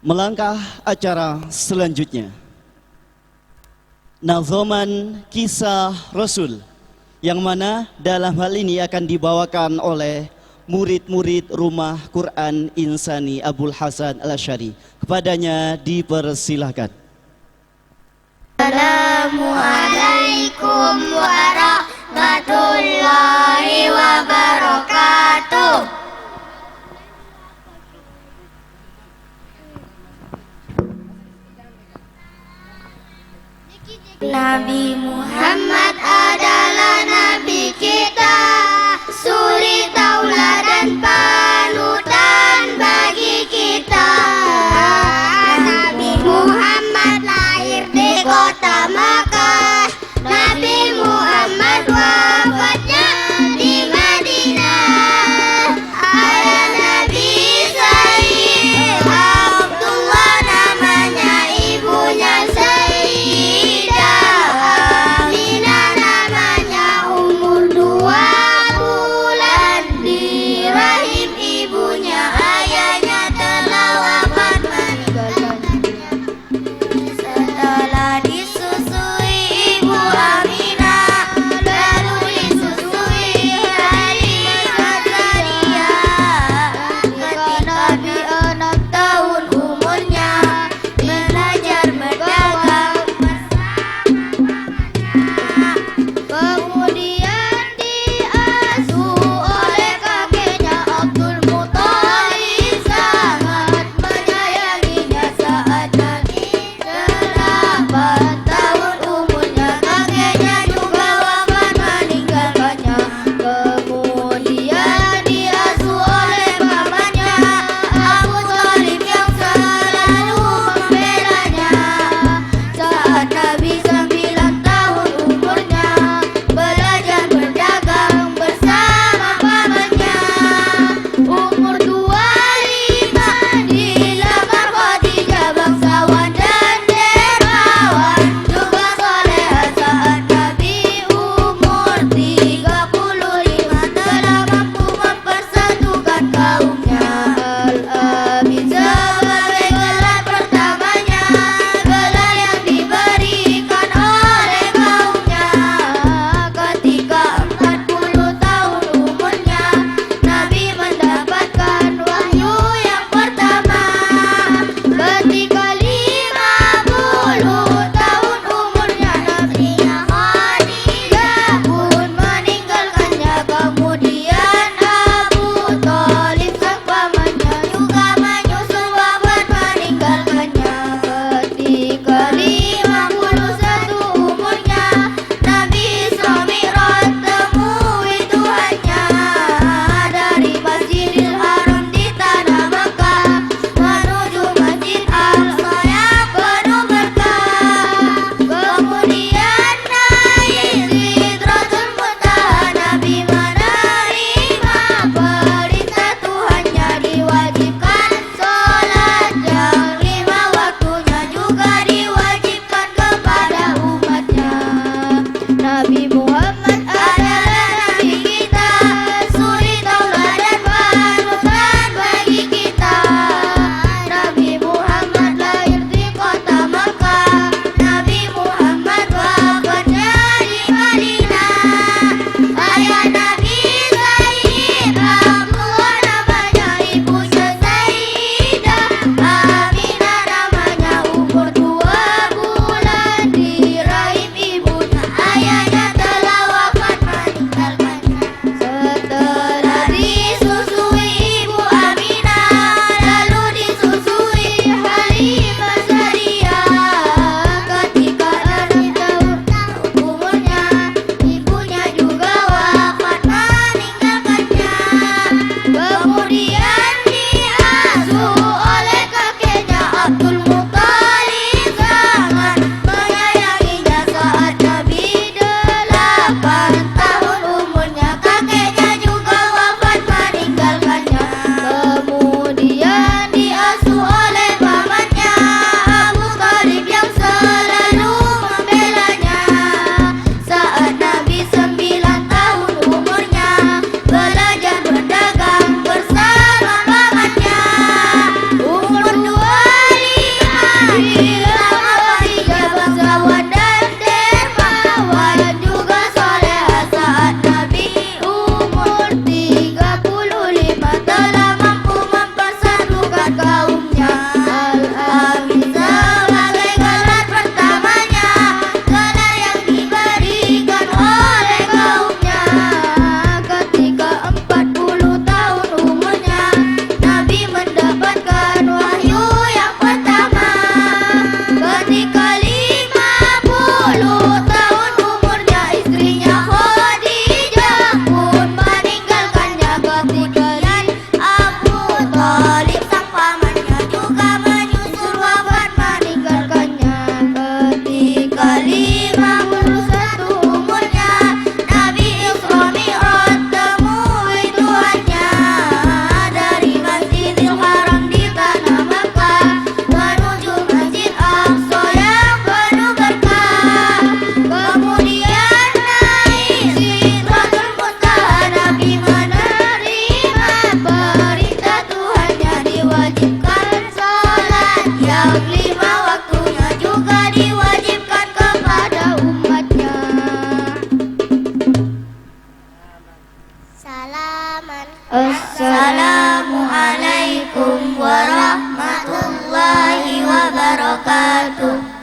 Melangkah acara selanjutnya, Nazoman Kisah Rasul, yang mana dalam hal ini akan dibawakan oleh murid-murid Rumah Quran Insani Abul Hasan Al-Asy'ari. Kepadanya dipersilahkan. Assalamualaikum warahmatullahi wabarakatuh. Nabi Muhammad adalah nabi kita, suri tauladan panutan bagi kita. Nabi Muhammad lahir di kota Makkah, Nabi Muhammad wafatnya di Madinah. Ayah Nabi Sayyid Abdullah, namanya ibunya Sayyidah Aminah, namanya umur 2 lima waktunya juga diwajibkan kepada umatnya. Salaman. Assalamualaikum warahmatullahi wabarakatuh.